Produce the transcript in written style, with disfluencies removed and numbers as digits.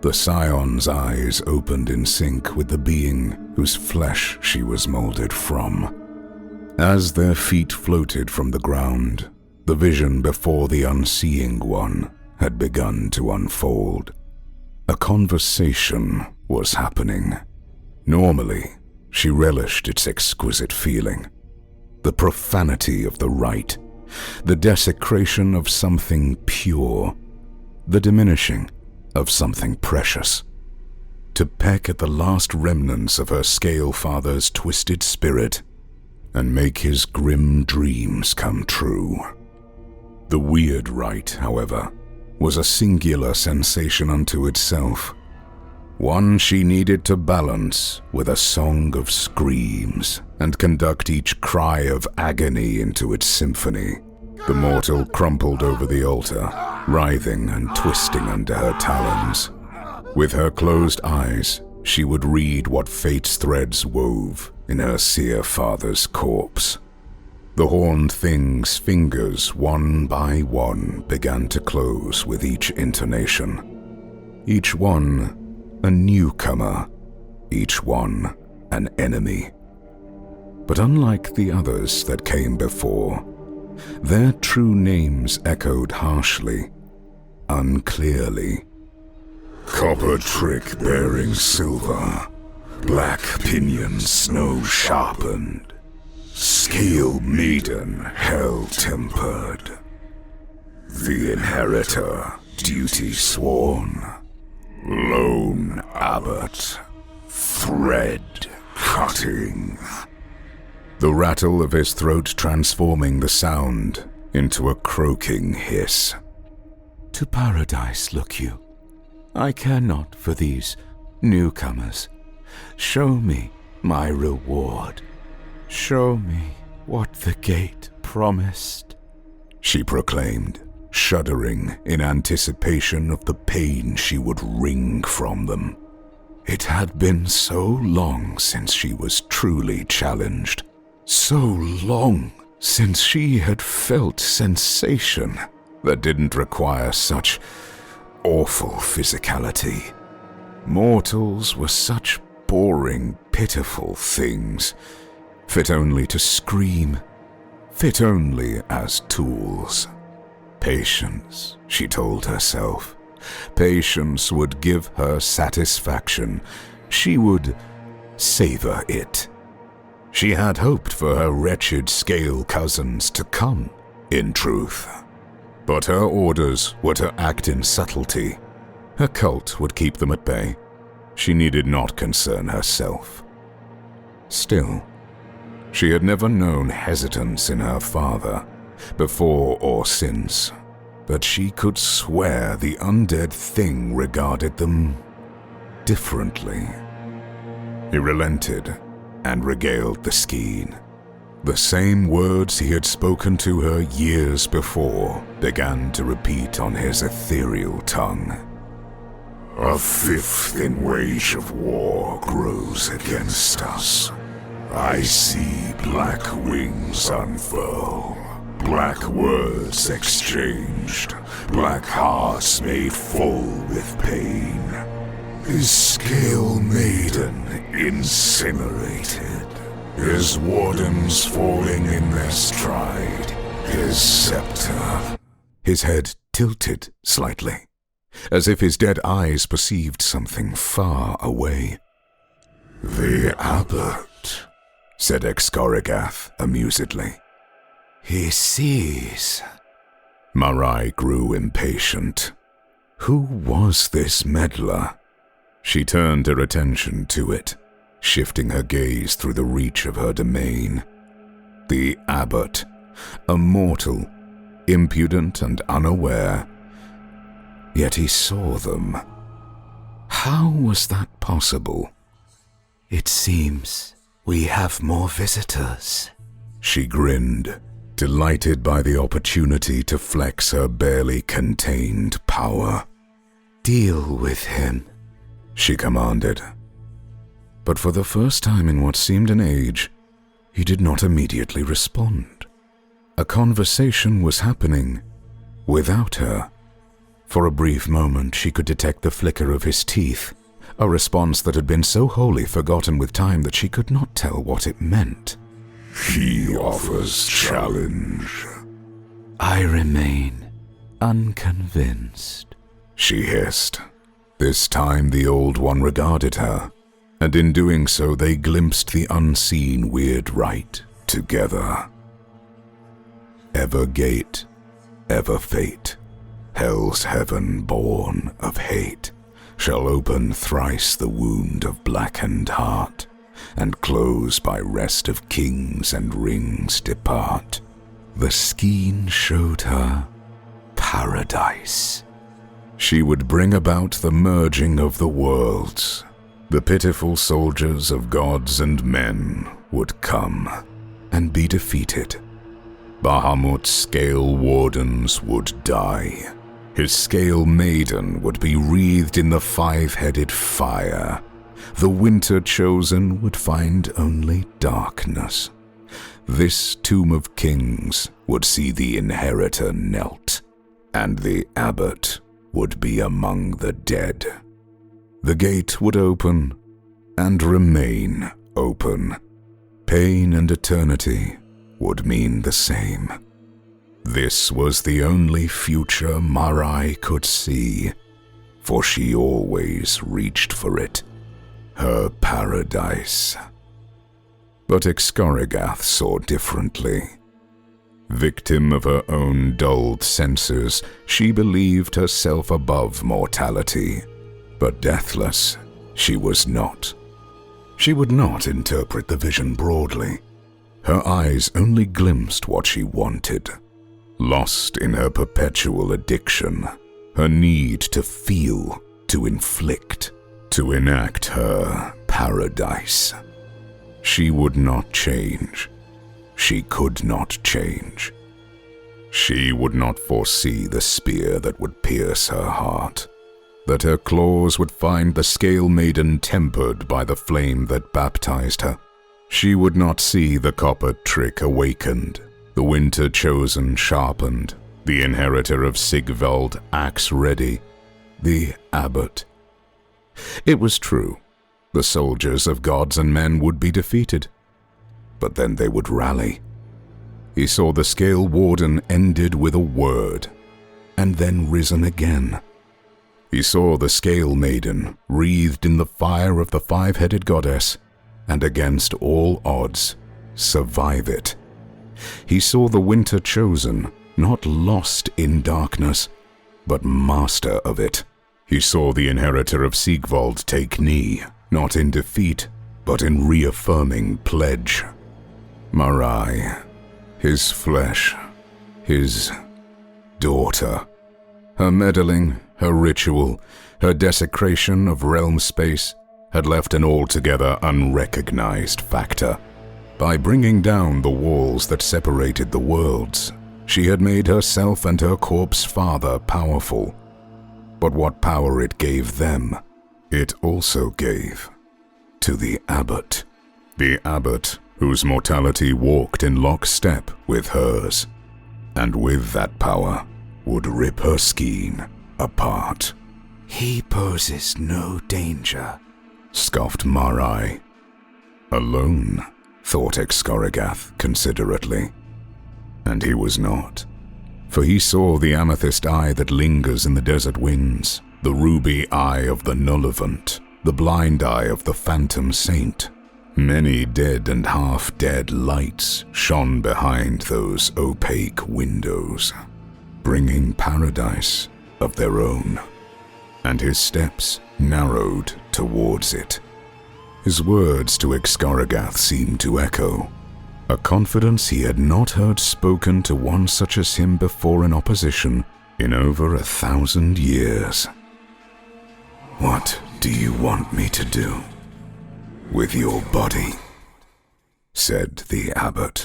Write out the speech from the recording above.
The scion's eyes opened in sync with the being whose flesh she was molded from. As their feet floated from the ground, the vision before the unseeing one had begun to unfold. A conversation was happening. Normally, she relished its exquisite feeling. The profanity of the rite, the desecration of something pure, the diminishing of something precious. To peck at the last remnants of her scale father's twisted spirit and make his grim dreams come true. The weird rite, however, was a singular sensation unto itself, one she needed to balance with a song of screams and conduct each cry of agony into its symphony. The mortal crumpled over the altar, writhing and twisting under her talons. With her closed eyes, she would read what fate's threads wove in her seer father's corpse. The horned thing's fingers, one by one, began to close with each intonation. Each one a newcomer, each one an enemy. But unlike the others that came before, their true names echoed harshly, unclearly. Copper trick bearing silver, black pinion snow sharpened, scale maiden hell-tempered, the inheritor duty sworn, lone abbot, thread cutting. The rattle of his throat transforming the sound into a croaking hiss. To paradise look you. I care not for these newcomers. Show me my reward. Show me what the gate promised, she proclaimed, shuddering in anticipation of the pain she would wring from them. It had been so long since she was truly challenged, so long since she had felt sensation that didn't require such awful physicality. Mortals were such boring, pitiful things, fit only to scream, fit only as tools. Patience, she told herself. Patience would give her satisfaction. She would savor it. She had hoped for her wretched scale cousins to come, in truth. But her orders were to act in subtlety. Her cult would keep them at bay. She needed not concern herself. Still, she had never known hesitance in her father, before or since, but she could swear the undead thing regarded them differently. He relented and regaled the skein. The same words he had spoken to her years before began to repeat on his ethereal tongue. A fifth in wage of war grows against us. I see black wings unfurl, black words exchanged, black hearts made full with pain. His scale maiden incinerated, his wardens falling in their stride, his scepter. His head tilted slightly, as if his dead eyes perceived something far away. The abbot, said Excorigath amusedly. He sees. Marai grew impatient. Who was this meddler? She turned her attention to it, shifting her gaze through the reach of her domain. The abbot, a mortal, impudent and unaware. Yet he saw them. How was that possible? It seems we have more visitors. She grinned, delighted by the opportunity to flex her barely contained power. Deal with him, she commanded. But for the first time in what seemed an age, he did not immediately respond. A conversation was happening without her. For a brief moment she could detect the flicker of his teeth, a response that had been so wholly forgotten with time that she could not tell what it meant. He offers challenge. I remain unconvinced, she hissed. This time the Old One regarded her, and in doing so they glimpsed the unseen weird rite together. Ever gate, ever fate, hell's heaven born of hate, shall open thrice the wound of blackened heart, and close by rest of kings and rings depart. The skein showed her paradise. She would bring about the merging of the worlds. The pitiful soldiers of gods and men would come and be defeated. Bahamut's scale wardens would die. His scale maiden would be wreathed in the five-headed fire. The winter chosen would find only darkness. This tomb of kings would see the inheritor knelt, and the abbot would be among the dead. The gate would open and remain open. Pain and eternity would mean the same. This was the only future Marai could see, for she always reached for it, her paradise. But Excorigath saw differently. Victim of her own dulled senses, she believed herself above mortality, but deathless she was not. She would not interpret the vision broadly. Her eyes only glimpsed what she wanted. Lost in her perpetual addiction, her need to feel, to inflict, to enact her paradise. She would not change. She could not change. She would not foresee the spear that would pierce her heart, that her claws would find the scale maiden tempered by the flame that baptized her. She would not see the copper trick awakened, the winter chosen sharpened, the inheritor of Sigvald axe ready, the abbot. It was true, the soldiers of gods and men would be defeated, but then they would rally. He saw the scale warden ended with a word, and then risen again. He saw the scale maiden wreathed in the fire of the five-headed goddess, and against all odds, survive it. He saw the winter chosen, not lost in darkness, but master of it. He saw the inheritor of Sigvald take knee, not in defeat, but in reaffirming pledge. Marai, his flesh, his daughter. Her meddling, her ritual, her desecration of realm space had left an altogether unrecognized factor. By bringing down the walls that separated the worlds, she had made herself and her corpse father powerful. But what power it gave them, it also gave to the abbot. The abbot whose mortality walked in lockstep with hers, and with that power would rip her skein apart. He poses no danger, scoffed Marai. Alone, thought Excorigath considerately. And he was not, for he saw the amethyst eye that lingers in the desert winds, the ruby eye of the Nullivant, the blind eye of the phantom saint. Many dead and half-dead lights shone behind those opaque windows, bringing paradise of their own, and his steps narrowed towards it. His words to Excorigath seemed to echo, a confidence he had not heard spoken to one such as him before in opposition in over 1,000 years. "What do you want me to do with your body?" said the abbot.